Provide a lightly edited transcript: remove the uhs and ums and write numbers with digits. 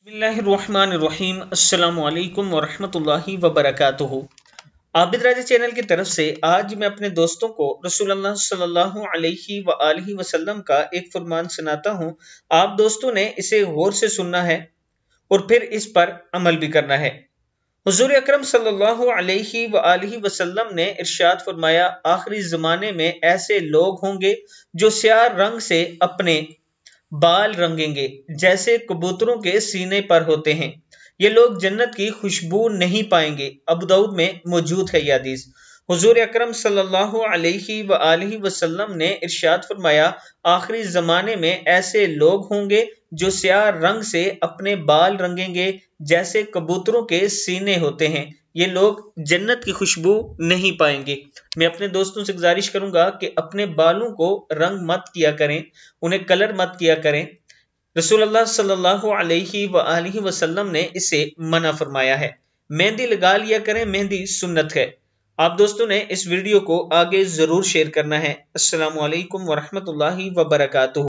बिस्मिल्लाहिर्रहमानिर्रहीम। अस्सलामु अलैकुम वरहमतुल्लाहि वबरकातुहू। आबिद राजा चैनल की तरफ से आज मैं अपने दोस्तों को रसूलुल्लाह सल्लल्लाहु अलैहि वआलिहि वसल्लम का एक फरमान सुनाता हूँ। आप दोस्तों ने इसे गौर से सुनना है और फिर इस पर अमल भी करना है। हुजूर अकरम सल्लल्लाहु अलैहि वआलिहि वसल्लम ने इरशाद फरमाया, आखिरी जमाने में ऐसे लोग होंगे जो स्याह रंग से अपने बाल रंगेंगे जैसे कबूतरों के सीने पर होते हैं। ये लोग जन्नत की खुशबू नहीं पाएंगे। अबू दाऊद में मौजूद है यह हदीस। हुजूर अकरम सल्लल्लाहु अलैहि वआलिहि वसल्लम ने इरशाद फरमाया, आखिरी जमाने में ऐसे लोग होंगे जो स्याह रंग से अपने बाल रंगेंगे जैसे कबूतरों के सीने होते हैं। ये लोग जन्नत की खुशबू नहीं पाएंगे। मैं अपने दोस्तों से गुजारिश करूंगा कि अपने बालों को रंग मत किया करें, उन्हें कलर मत किया करें। रसूलुल्लाह सल्लल्लाहु अलैहि वआलिहि वसल्लम ने इसे मना फरमाया है। मेहंदी लगा लिया करें, मेहंदी सुन्नत है। आप दोस्तों ने इस वीडियो को आगे जरूर शेयर करना है। अस्सलामु अलैकुम वरहमतुल्लाहि वबरकातुहू।